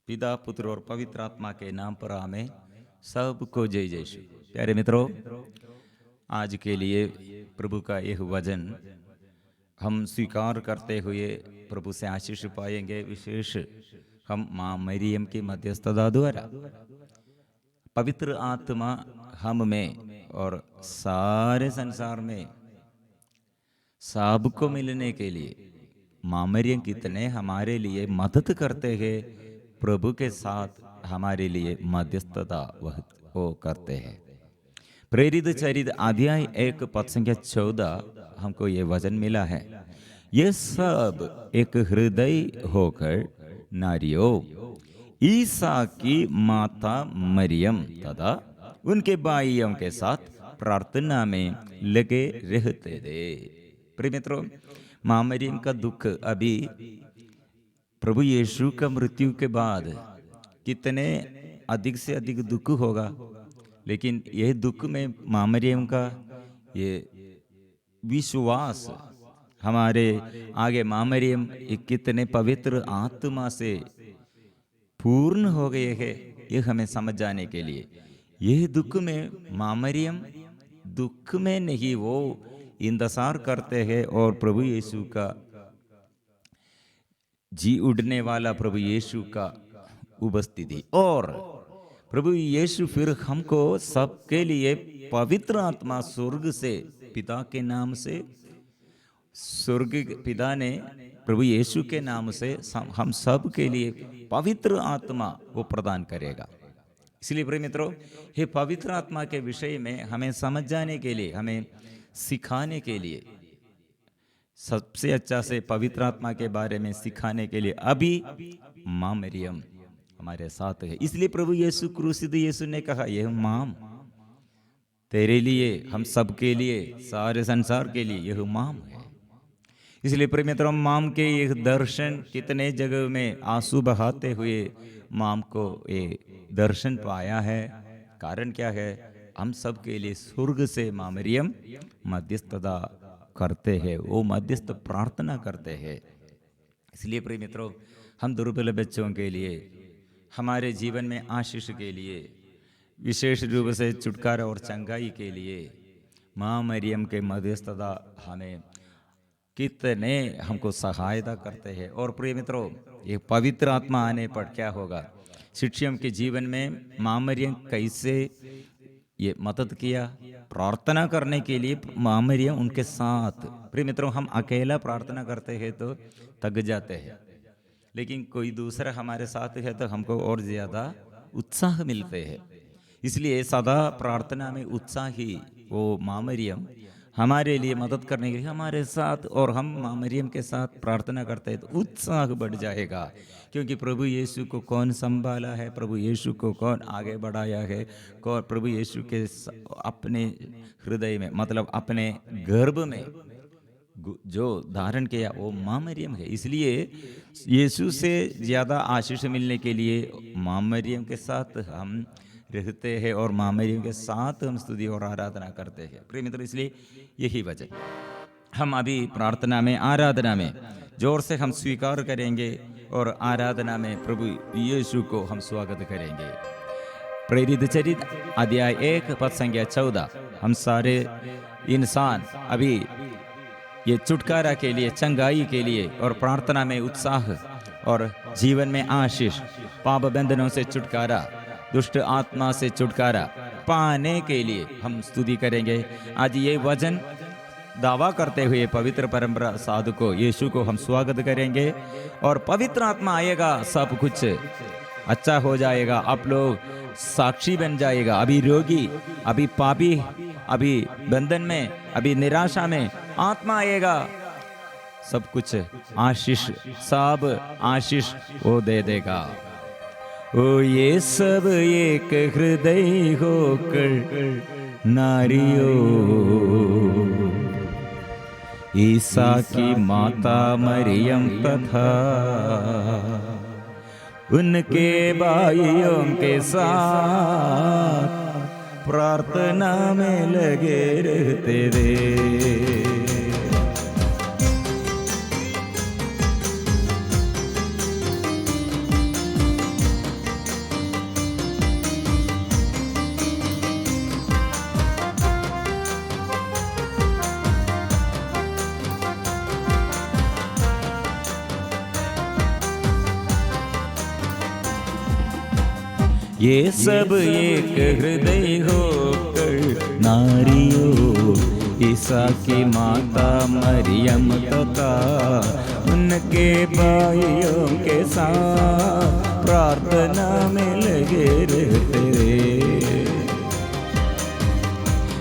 पिता पुत्र और पवित्र आत्मा के नाम पर आमें। सबको जय जय यीशु। प्यारे मित्रों, आज के लिए प्रभु का यह वचन हम स्वीकार करते हुए प्रभु से आशीष पाएंगे। विशेष हम माँ मरियम की मध्यस्थता द्वारा पवित्र आत्मा हम में और सारे संसार में सबको मिलने के लिए माँ मरियम कितने हमारे लिए मदद करते हैं। प्रभु के साथ हमारे लिए मध्यस्थता वो करते हैं। प्रेरित चरित अध्याय 1 पद संख्या 14 हमको ये वचन मिला है। ये सब एक हृदय होकर नारियों ईसा की माता मरियम तथा उनके भाइयों के साथ प्रार्थना में लगे रहते थे। प्रिय मित्रों, माँ मरियम का दुख अभी प्रभु यीशु का मृत्यु के बाद कितने अधिक से अधिक दुख होगा, लेकिन यह दुख में माँ मरियम का ये विश्वास हमारे आगे माँ मरियम कितने पवित्र आत्मा से पूर्ण हो गए हैं, यह हमें समझ जाने के लिए यह दुख में माँ मरियम दुख में नहीं, वो इंतजार करते हैं और प्रभु यीशु का जी उड़ने वाला प्रभु यीशु का उपस्थिति। और प्रभु यीशु फिर हमको सबके लिए पवित्र आत्मा स्वर्ग से पिता के नाम से, स्वर्ग पिता ने प्रभु यीशु के नाम से हम सब के लिए पवित्र आत्मा वो प्रदान करेगा। इसलिए प्रिय मित्रों, ये पवित्र आत्मा के विषय में हमें समझ जाने के लिए, हमें सिखाने के लिए, सबसे अच्छा से पवित्र आत्मा के बारे में सिखाने के लिए अभी माँ मरियम हमारे साथ है। इसलिए प्रभु यीशु क्रूसित यीशु ने कहा, यह माँ तेरे लिए, हम सब के लिए, सारे संसार के लिए यह माँ है। इसलिए प्रिय मित्रों, माम के एक दर्शन कितने जगह में आंसू बहाते हुए माम को ये दर्शन पाया है। कारण क्या है? हम सब के लिए स्वर्ग से माँ मरियम मध्यस्थता करते हैं, वो मध्यस्थ प्रार्थना करते हैं। इसलिए प्रिय मित्रों, हम दुर्बल बच्चों के लिए, हमारे जीवन में आशीष के लिए, विशेष रूप से छुटकारा और चंगाई के लिए माँ मरियम के मध्यस्थता हमें कितने हमको सहायता करते हैं। और प्रिय मित्रों, ये पवित्र आत्मा आने पर क्या होगा? शिष्यों के जीवन में माँ मरियम कैसे ये मदद किया प्रार्थना करने के लिए। माँ मरियम उनके साथ। प्रिय मित्रों, हम अकेला प्रार्थना करते हैं तो थक जाते हैं, लेकिन कोई दूसरा हमारे साथ है तो हमको और ज्यादा उत्साह मिलते हैं। इसलिए सदा प्रार्थना में उत्साही वो माँ मरियम हमारे लिए मदद करने के लिए हमारे साथ, और हम माँ मरियम के साथ प्रार्थना करते हैं तो उत्साह बढ़ जाएगा। क्योंकि प्रभु यीशु को कौन संभाला है, प्रभु यीशु को कौन आगे बढ़ाया है, कौन प्रभु यीशु के अपने हृदय में, मतलब अपने गर्भ में जो धारण किया वो माँ मरियम है। इसलिए यीशु से ज़्यादा आशीष मिलने के लिए माँ मरियम के साथ हम रहते हैं और माँ मरियम के साथ हम स्तुति और आराधना करते हैं। प्रिय मित्र, इसलिए यही वजह हम अभी प्रार्थना में, आराधना में जोर से हम स्वीकार करेंगे और आराधना में प्रभु यीशु को हम स्वागत करेंगे। प्रेरित चरित अध्याय 1 पद संख्या 14 हम सारे इंसान अभी ये छुटकारा के लिए, चंगाई के लिए और प्रार्थना में उत्साह और जीवन में आशीष, पाप बंधनों से छुटकारा, दुष्ट आत्मा से छुटकारा पाने के लिए हम स्तुति करेंगे। आज ये वचन दावा करते हुए पवित्र परंपरा साधु को, यीशु को हम स्वागत करेंगे और पवित्र आत्मा आएगा, सब कुछ अच्छा हो जाएगा। आप लोग साक्षी बन जाएगा। अभी रोगी, अभी पापी, अभी बंधन में, अभी निराशा में, आत्मा आएगा, सब कुछ आशीष, सब आशीष वो दे देगा। ओ ये सब एक हृदय होकर नारियों ईसा की माता मरियम तथा उनके भाइयों के साथ प्रार्थना में लगे रहते थे। ये सब एक हृदय होकर नारियों ईसा की माता मरियम तथा उनके भाइयों के साथ प्रार्थना में लगे रहते।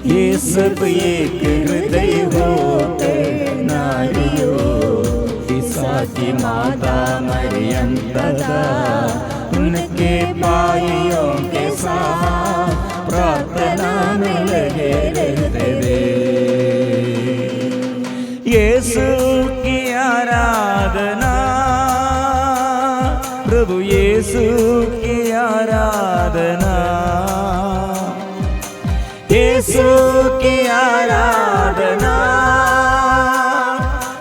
ये सब एक हृदय होकर नारियों ईसा की माता मरियम तथा उनके भाइयों के साथ प्रार्थना में लगे रहते थे। यीशु की आराधना, प्रभु यीशु की आराधना, यीशु की आराधना,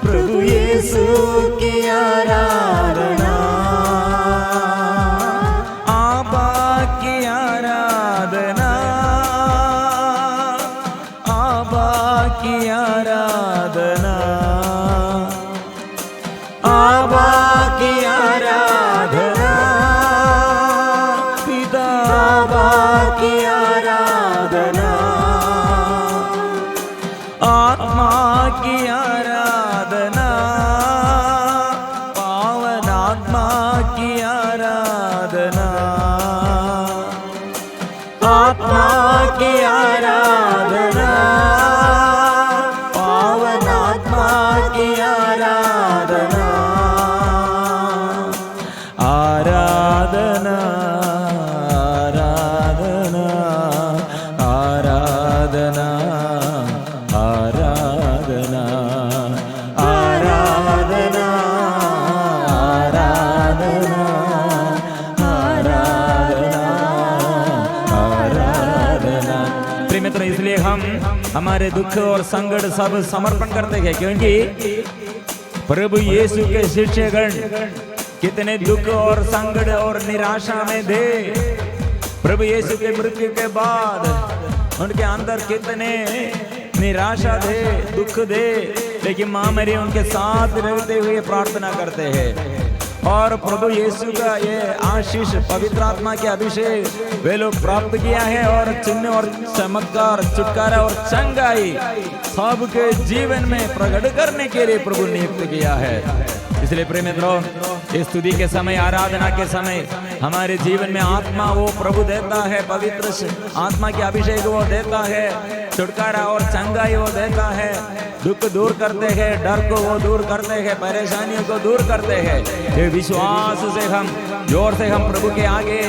प्रभु यीशु की आराधना, आबा की आराधना, आबा की आराधना, आबा की आराधना, पिता आबा की आराधना, आत्मा की आराधना, पावन आत्मा की आराधना, आत्मा की आराधना, पावन आत्मा की आराधना, आराधना, आराधना, आराधना, आराधना, आराधना, आराधना, आराधना। प्रिय मित्रों, इसलिए हम हमारे दुख और संकट सब समर्पण करते हैं, क्योंकि प्रभु यीशु के शिष्यगण कितने दुख और संकट और निराशा में थे। प्रभु यीशु के मृत्यु के बाद उनके अंदर कितने निराशा थे, दुख थे, लेकिन मां मरी उनके साथ रहते हुए प्रार्थना करते हैं। और प्रभु यीशु का ये आशीष, पवित्र आत्मा के अभिषेक वे लोग प्राप्त किया है, और चिन्ह और चमत्कार, छुटकारा और चंगाई सबके जीवन में प्रकट करने के लिए प्रभु नियुक्त किया है। इसलिए प्रिय मित्रों, इस स्तुति के समय, आराधना के समय हमारे जीवन में आत्मा वो प्रभु देता है, पवित्र आत्मा के अभिषेक वो देता है, छुटकारा और चंगाई वो देता है, दुख दूर करते हैं, डर को वो दूर करते हैं, परेशानियों को दूर करते हैं। ये विश्वास से हम जोर से हम प्रभु के आगे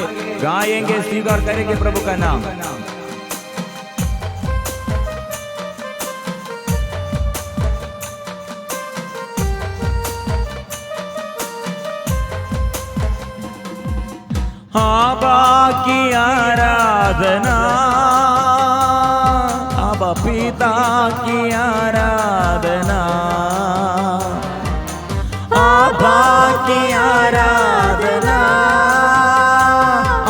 गाएंगे, स्वीकार करेंगे प्रभु का नाम। आबा की आराधना, आबा पिता की आराधना, आबा की आराधना,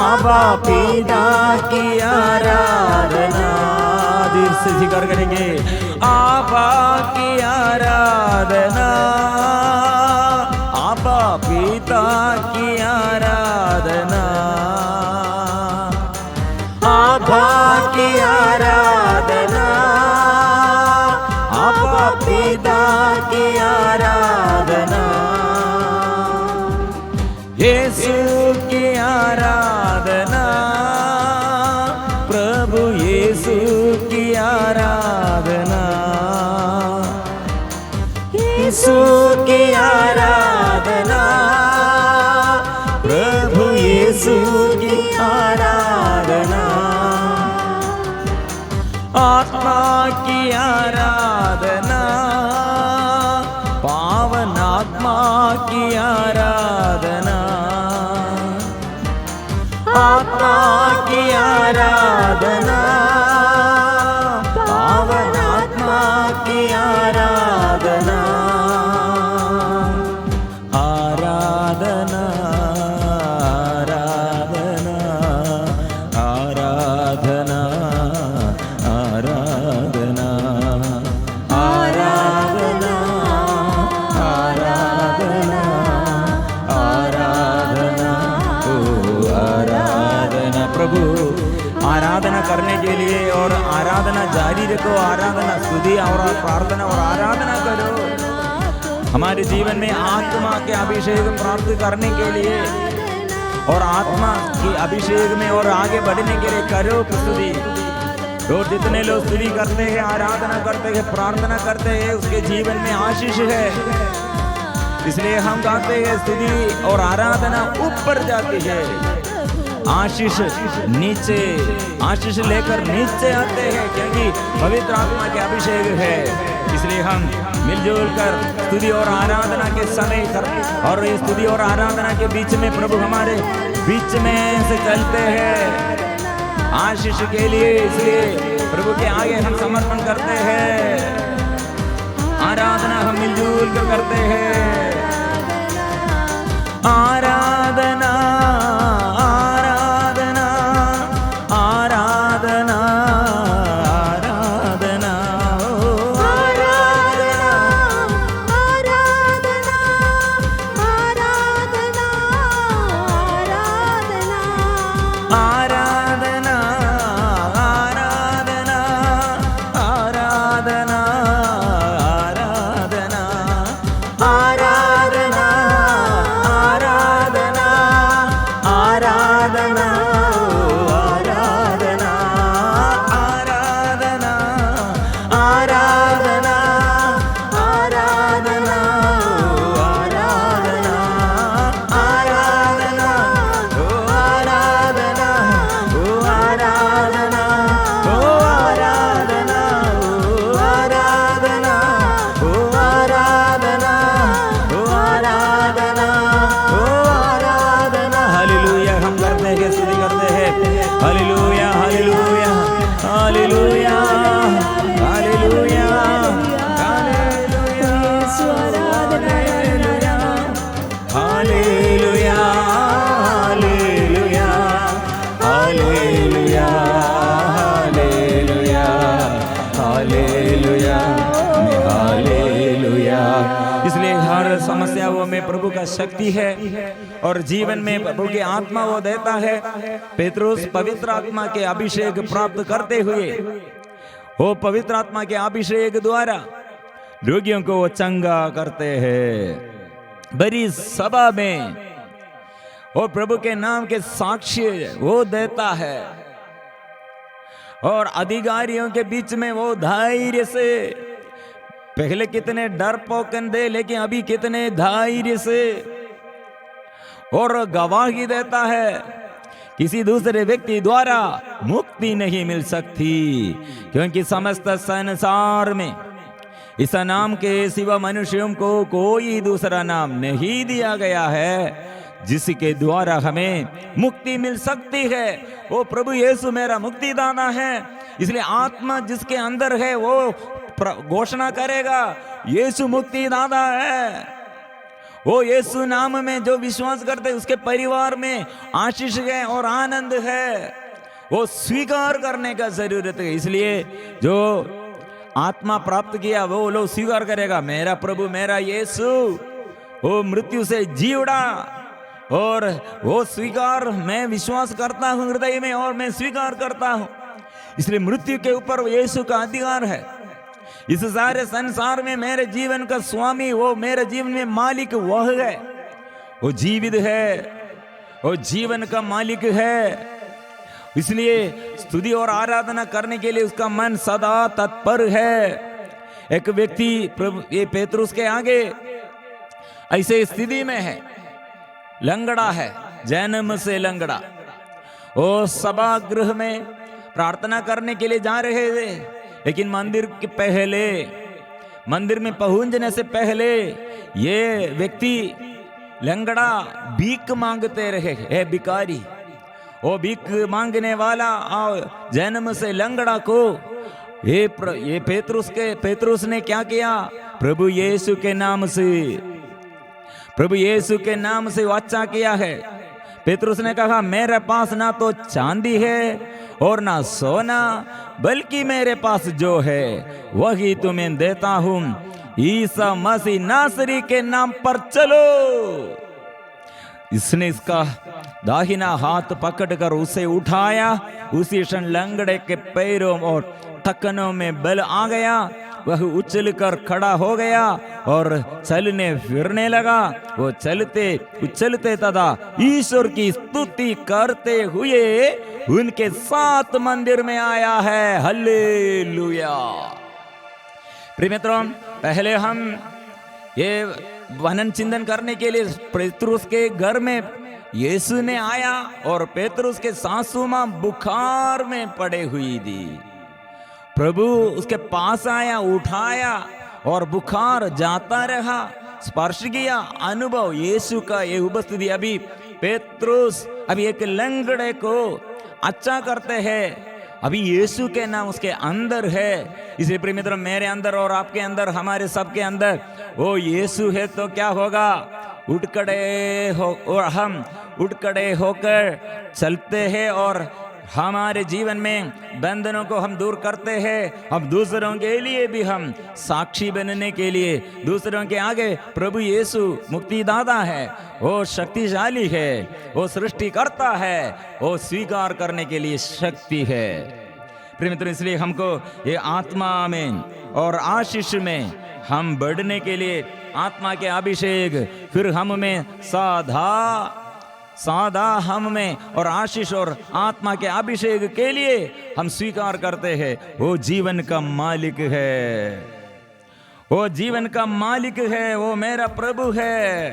आबा पिता की आराधना। दिल से जिक्र करेंगे, आबा की आराधना, आबा पिता की आराधना, आबा की आराधना, आबा पिता की आराधना, यीशु की आराधना, प्रभु यीशु की आराधना, यीशु की आराधना, प्रभु यीशु की आराधना, आत्मा की आराधना, पावन आत्मा की आराधना, आत्मा की आराधना, पावन आत्मा की आराधना, आराधना, आराधना, आराधना, आराधना, आराधना, आराधना, आराधना, ओ आराधना। प्रभु आराधना करने के लिए, और आराधना जारी रखो, आराधना स्तुति और प्रार्थना और आराधना करो। हमारे जीवन में आत्मा के अभिषेक प्राप्त करने के लिए और आत्मा की अभिषेक में और आगे बढ़ने के लिए करो स्तुति। और जितने लोग स्तुति करते हैं, आराधना करते हैं, प्रार्थना करते हैं, उसके जीवन में आशीष है। इसलिए हम कहते हैं स्तुति और आराधना ऊपर जाती है, आशीष नीचे, आशीष लेकर नीचे आते हैं, क्योंकि पवित्र आत्मा के अभिषेक है। इसलिए हम मिलजुल कर स्तुति और आराधना के समय और ये स्तुति और आराधना के बीच में प्रभु हमारे बीच में से चलते हैं आशीष के लिए। इसलिए प्रभु के आगे हम समर्पण करते हैं, आराधना हम मिलजुल कर करते हैं। आराधना आराधना आराधना आराधना आराधना आराधना आराधना आराधना आराधना आराधना आराधना आराधना आराधना आराधना आराधना आराधना आराधना ओ आराधना ओ आराधना ओ आराधना ओ आराधना ओ आराधना ओ आराधना ओ आराधना। हालेलुया हम करते हैं, स्तुति करते हैं। हालेलुया हालेलुया हालेलुया हालेलुया हालेलुया हालेलुया हालेलुया हालेलुया हालेलुया हालेलुया हालेलुया। इसलिए हर समस्याओं में प्रभु का शक्ति है और जीवन में प्रभु की आत्मा वो देता है। पेतरुस पवित्र आत्मा के अभिषेक प्राप्त करते हुए वो पवित्र आत्मा के अभिषेक द्वारा रोगियों को वो चंगा करते हैं। बड़ी सभा में वो प्रभु के नाम के साक्ष्य वो देता है और अधिकारियों के बीच में वो धैर्य से, पहले कितने डरपोकन दे लेकिन अभी कितने धैर्य से और गवाही देता है। किसी दूसरे व्यक्ति द्वारा मुक्ति नहीं मिल सकती, क्योंकि समस्त संसार में इस नाम के सिवा मनुष्यों को कोई दूसरा नाम नहीं दिया गया है जिसके द्वारा हमें मुक्ति मिल सकती है। वो प्रभु यीशु मेरा मुक्तिदाता है। इसलिए आत्मा जिसके अंदर है वो घोषणा करेगा यीशु मुक्तिदाता है। वो यीशु नाम में जो विश्वास करते हैं उसके परिवार में आशीष है और आनंद है। वो स्वीकार करने का जरूरत है। इसलिए जो आत्मा प्राप्त किया वो लोग स्वीकार करेगा, मेरा प्रभु मेरा यीशु वो मृत्यु से जी उड़ा, और वो स्वीकार मैं विश्वास करता हूं हृदय में और मैं स्वीकार करता हूं। इसलिए मृत्यु के ऊपर यीशु का अधिकार है। इस सारे संसार में मेरे जीवन का स्वामी, वो मेरे जीवन में मालिक वह है, वो जीवित है, वो जीवन का मालिक है। इसलिए स्तुति और आराधना करने के लिए उसका मन सदा तत्पर है। एक व्यक्ति प्रभु ये पेतरुस के आगे ऐसे स्थिति में है, लंगड़ा है, जन्म से लंगड़ा। वो सभागृह में प्रार्थना करने के लिए जा रहे थे, लेकिन मंदिर में पहुंचने से पहले ये व्यक्ति लंगड़ा भीख मांगते रहे। है भिखारी, वो भीख मांगने वाला और जन्म से लंगड़ा को ये पेतरुस ने क्या किया? प्रभु यीशु के नाम से वाचा किया है। पेतरुस ने कहा मेरे पास ना तो चांदी है और ना सोना, बल्कि मेरे पास जो है वही तुम्हें देता हूं। ईसा मसीह नासरी के नाम पर चलो। इसने इसका दाहिना हाथ पकड़कर उसे उठाया। उसी क्षण लंगड़े के पैरों और टखनों में बल आ गया। वह उछलकर खड़ा हो गया और चलने फिरने लगा। वो चलते उछलते तथा ईश्वर की स्तुति करते हुए उनके साथ मंदिर में आया है। हालेलुया। प्रिय मित्रों, पहले हम ये वनन चिंतन करने के लिए पेतरुस के घर में यीशु ने आया और पेतरुस के सासू मां बुखार में पड़े हुई थी। प्रभु उसके पास आया, उठाया और बुखार जाता रहा। स्पर्श किया, अनुभव यीशु का ये उपस्थिति। अभी पेतरुस अभी एक लंगड़े को अच्छा करते हैं। अभी यीशु के नाम उसके अंदर है। इसलिए प्रिय मित्र, मेरे अंदर और आपके अंदर, हमारे सबके अंदर वो यीशु है तो क्या होगा? उठ खड़े होकर चलते हैं और हमारे जीवन में बंधनों को हम दूर करते हैं। हम दूसरों के लिए भी हम साक्षी बनने के लिए दूसरों के आगे प्रभु यीशु मुक्तिदाता है, वो शक्तिशाली है, वो सृष्टि करता है, वो स्वीकार करने के लिए शक्ति है। प्रिय मित्र, इसलिए हमको ये आत्मा में और आशीष में हम बढ़ने के लिए आत्मा के अभिषेक, फिर हम में सादा हम में और आशीष और आत्मा के अभिषेक के लिए हम स्वीकार करते हैं। वो जीवन का मालिक है, वो जीवन का मालिक है, वो मेरा प्रभु है,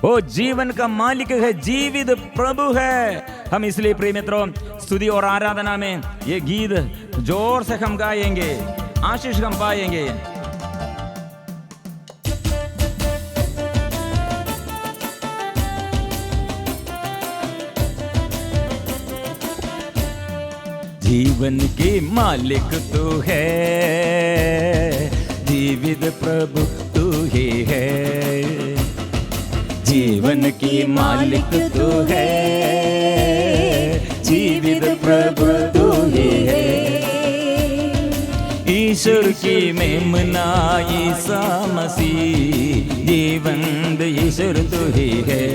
वो जीवन का मालिक है, जीवित प्रभु है। हम इसलिए प्रिय मित्रों स्तुति और आराधना में ये गीत जोर से हम गाएंगे, आशीष हम पाएंगे। जीवन के मालिक तू है, जीवित प्रभु तू ही है। जीवन की मालिक तू है, जीवित प्रभु तू ही है। ईश्वर की मेमना ईसा मसीह, जीवंत ईश्वर तू ही है।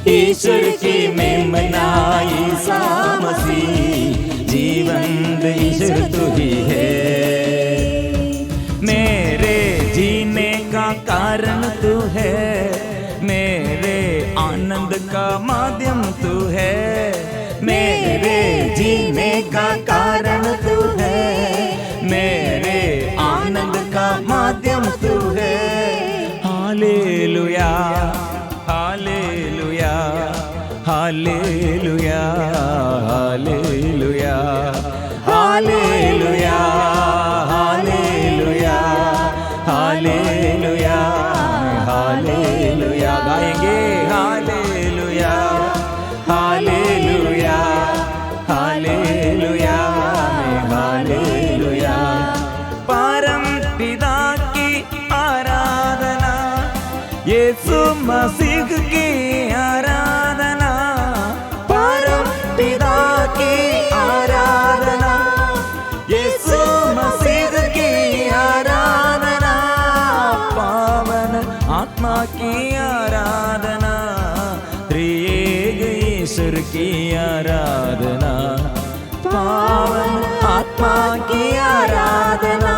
ईश्वर की मेमना ईसा मसीह, जीवंत ईश्वर तू ही है। मेरे जीने का कारण तू है, मेरे आनंद का माध्यम तू है। मेरे जीने का कारण तू है, मेरे आनंद का माध्यम तू है। हालेलुया, हालेलुया, हालेलुया, हालेलुया, हालेलुया, हालेलुया, हालेलुया, हालेलुया। गाएंगे हालेलुया, हालेलुया, हालेलुया, हालेलुया। परम पिता की आराधना, यीशु मसीह की आराधना, परम पिता की आराधना, यीशु मसीह की आराधना, पावन आत्मा की आराधना, त्रिएक ईश्वर की आराधना, पावन आत्मा की आराधना,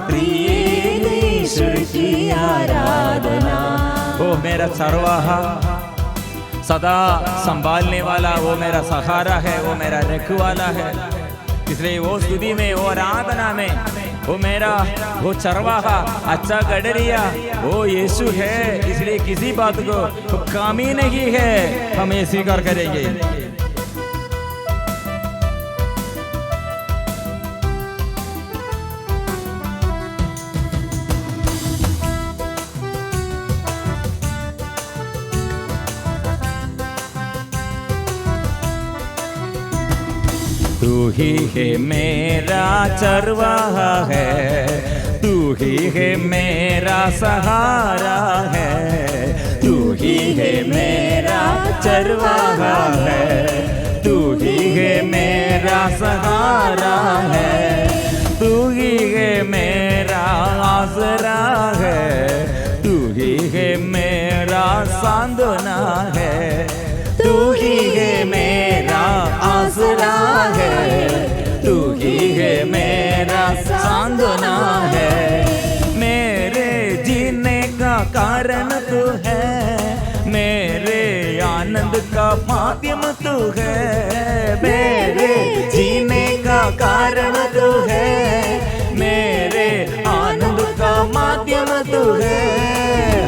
त्रिएक ईश्वर की आराधना। ओ मेरा चरवाहा, सदा संभालने वाला, वो मेरा सहारा है, वो मेरा रखवाला है। इसलिए वो स्तुति में, वो आराधना में, वो मेरा वो चरवाहा, अच्छा गडरिया वो यीशु है। इसलिए किसी बात को कमी नहीं है, हम ये स्वीकार करेंगे। तू ही है मेरा चरवाहा है, तू ही है मेरा सहारा है। तू ही है मेरा चरवाहा है, तू ही है मेरा सहारा है। तू ही है मेरा आसरा है, तू ही है मेरा सांत्वना है, तू ही है मेरा आसरा है, तू ही है मेरा सांत्वना है। मेरे जीने का कारण तू है, मेरे आनंद का माध्यम तू है, मेरे जीने का कारण तू है, मेरे आनंद का माध्यम तू है।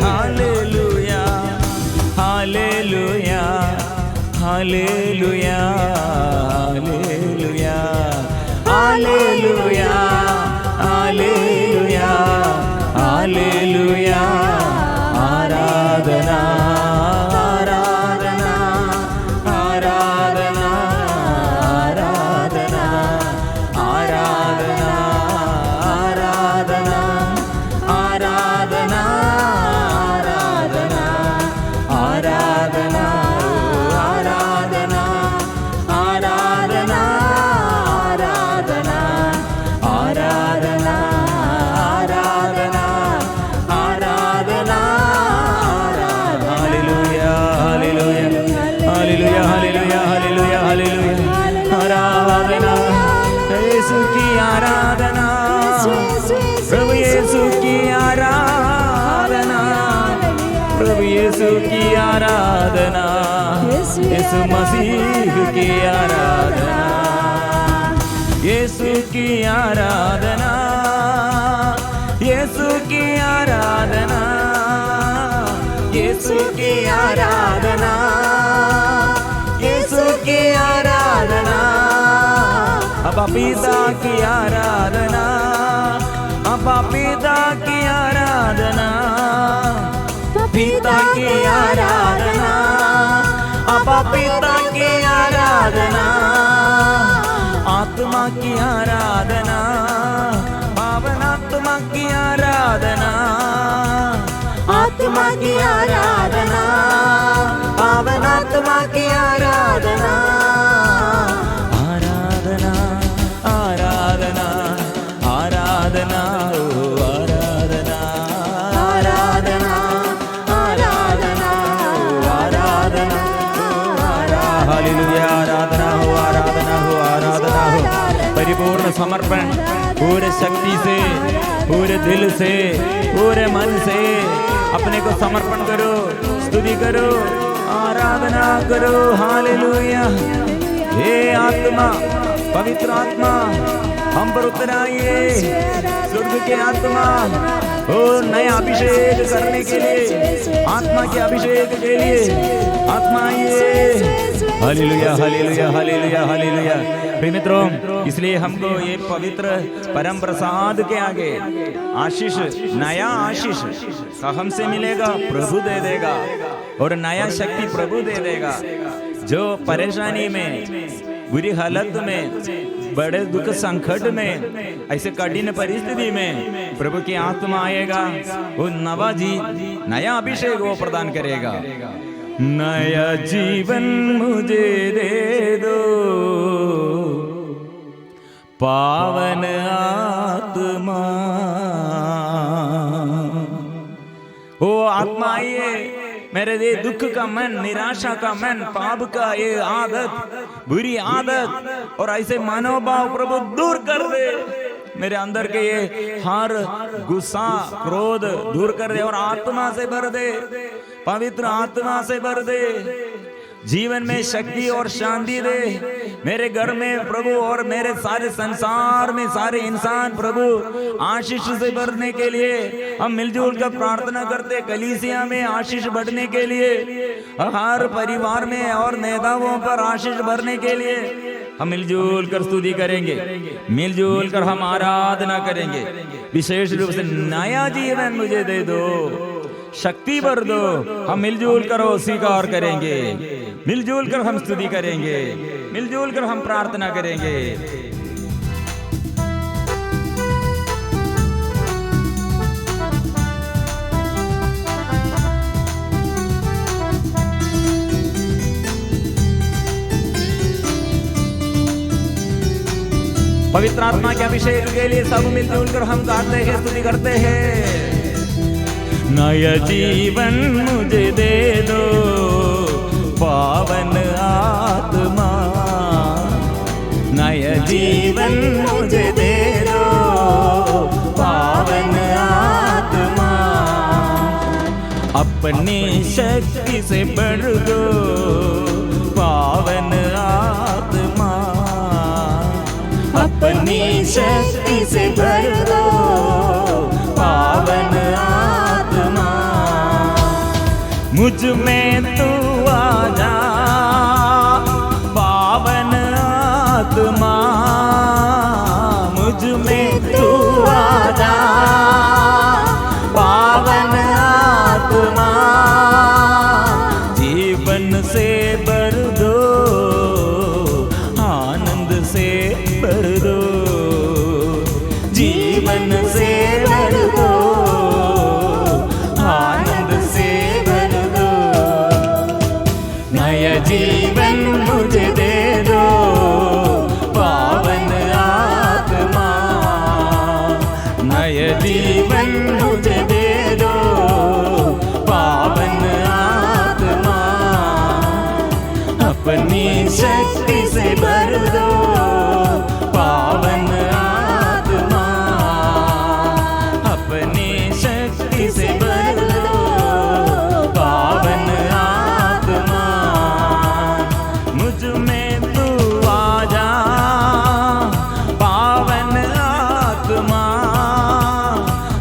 हालेलुया हालेलुया हालेलुया हालेलुया हालेलुया हालेलुया हालेलुया। आराधना आराधना आराधना आराधना आराधना आराधना आराधना आराधना आराधना आराधना आराधना आराधना आराधना आराधना आराधना। हालेलुया हालेलुया हालेलुया हालेलुया हालेलुया हालेलुया। आराधना यीशु की आराधना, प्रभु यीशु की आराधना, प्रभु यीशु की आराधना, यीशु मसीह की आराधना, यीशु की आराधना, यीशु की आराधना, यीशु की आराधना, यीशु की आराधना। अब्बा पिता की आराधना, अब्बा पिता की आराधना, पिता की आराधना, अब्बा पिता की आराधना, आत्मा की आराधना, पावन आत्मा की आराधना, आत्मा की आराधना, पावन आत्मा की आराधना। आराधना आराधना आराधना ओ आराधना आराधना आराधना ओ आराधना। हालेलुया आराधना हो आराधना हो आराधना हो। परिपूर्ण समर्पण पूरे शक्ति से, पूरे दिल से, पूरे मन से अपने को समर्पण करो, स्तुति करो, आराधना करो। हालेलुया। हे आत्मा, पवित्र आत्मा हम पर उतर आइए, स्वर्ग के आत्मा ओ नया अभिषेक करने के लिए, आत्मा के अभिषेक के लिए आत्मा आइए। हालेलुया हालेलुया हालेलुया हालेलुया। प्रिय मित्रों, इसलिए हमको ये पवित्र परम प्रसाद के आगे आशीष, नया आशीष हमसे मिलेगा, प्रभु दे देगा, और नया शक्ति प्रभु दे देगा। जो परेशानी में, बुरी हालत में, बड़े दुख संकट में, ऐसे कठिन परिस्थिति में प्रभु की आत्मा आएगा, वो नवा जी नया अभिषेक वो प्रदान करेगा। नया जीवन मुझे दे दो पावन आत्मा। ओ आत्मा आइए, मेरे ये दुख का मन, निराशा का मन, पाप का ये आदत, बुरी आदत और ऐसे मनोभाव प्रभु दूर कर दे। मेरे अंदर के ये हर गुस्सा, क्रोध दूर कर दे और आत्मा से भर दे, पवित्र आत्मा से भर दे। जीवन में शक्ति और शांति दे मेरे घर में प्रभु, और मेरे सारे संसार में सारे इंसान प्रभु आशीष से भरने के लिए हम मिलजुल कर प्रार्थना करते। कलीसिया में आशीष बढ़ने के लिए, हर परिवार में और नेताओं पर आशीष भरने के लिए हम मिलजुल कर स्तुति करेंगे, मिलजुल कर हम आराधना करेंगे। विशेष रूप से नया जीवन मुझे दे दो, शक्ति भर दो। हम मिलजुल कर स्वीकार करेंगे, मिलजुल कर हम स्तुति करेंगे, मिलजुल कर हम प्रार्थना करेंगे। पवित्र आत्मा के अभिषेक के लिए सब मिलजुल कर हम गाते हैं, स्तुति करते हैं। नया जीवन मुझे दे दो पावन आत्मा, नया जीवन मुझे दे दो पावन आत्मा। अपनी शक्ति से भर दो पावन आत्मा, अपनी शक्ति से भर दो पावन आत्मा। मुझ में तू आ जा पावन आत्मा, मुझ में तू आ जा पावन आत्मा। जीवन से भर दो आनंद से भर दो, जीवन से भर दो आनंद से भर दो। नया जीवन मुझे दे दो पावन आत्मा, नया जीवन मुझे दे दो पावन आत्मा। अपनी शक्ति से भर दो पावन आत्मा, अपनी शक्ति से भर दो पावन आत्मा। मुझ में तू आ जा पावन आत्मा,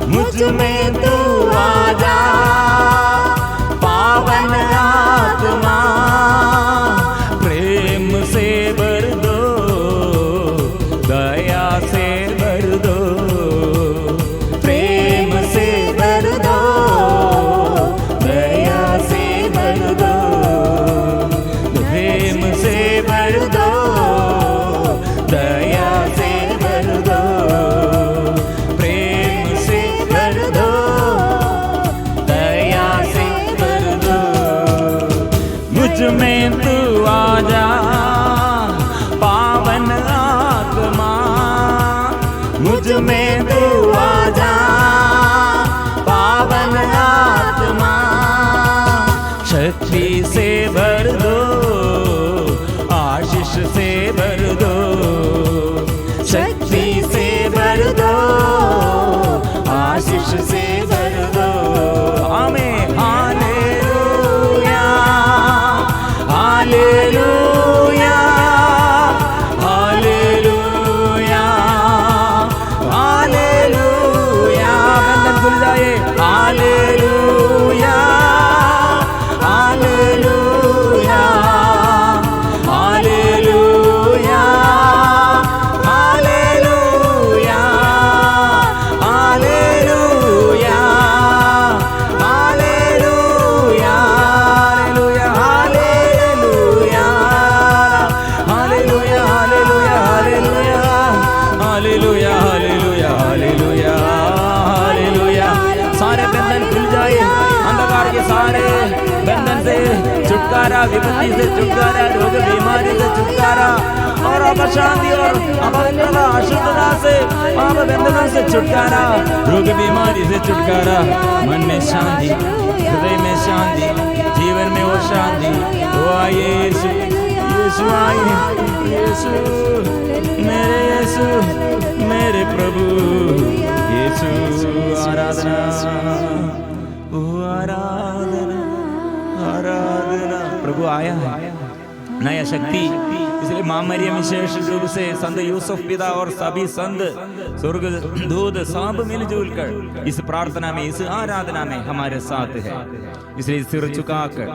मुझ में तू आ जा पावन आत्मा। प्रेम से भर दो दया से भर दो, प्रेम से भर दो दया से भर दो, प्रेम से भर दो दया से भर दो, प्रेम से भर दो दया से भर दो। मुझ में तू आ जा पावन आत्मा, मुझ में तू आ जा पावन आत्मा। शक्ति से भर दो आशीष से भर दो, शक्ति से भर दो आशीष से भर दो। आमीन हालेलुया हालेलुया हालेलुया हालेलुया। बंधन खुल जाए हालेलुया हालेलुया हालेलुया हालेलुया हालेलुया हालेलुया हालेलुया हालेलुया हालेलुया हालेलुया हालेलुया हालेलुया। सारे बंधन खुल जाए, अंधकार के सारे बंधन से छुटकारा, विपत्ति से छुटकारा, रोग बीमारी से छुटकारा और अशांति और अपवित्रता अशुद्धता से पाप बंधनों से छुटकारा, रोग बीमारी से छुटकारा। मन में शांति, हृदय में शांति, जीवन में वो शांति। वो आइए यीशु, यीशु आइए, यीशु मेरे यीशु मेरे प्रभु यीशु। आराधना ओ आराधना आराधना। प्रभु आया है, नया शक्ति। इसलिए मां मरियम विशेष रूप से संत यूसुफ पिता और सभी संत स्वर्ग दूत सब मिलजुल कर इस प्रार्थना में, इस आराधना में हमारे साथ है। इसलिए सिर झुकाकर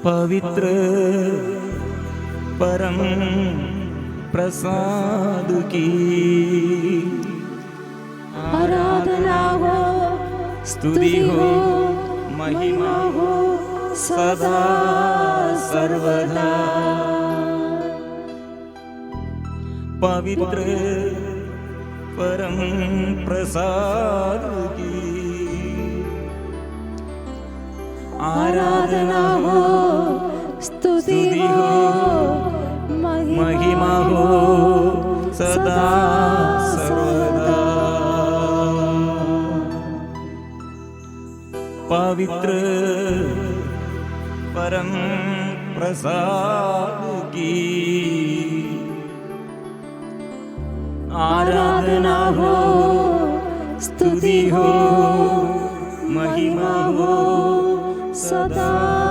पवित्र परम प्रसाद की आराधना हो, स्तुति हो, महिमा हो सदा सर्वदा। पवित्र परम प्रसाद की आराधना हो, स्तुति हो, महिमा हो सदा सर्वदा। पवित्र परम प्रसाद की आराधना हो, स्तुति हो, महिमा हो सदा।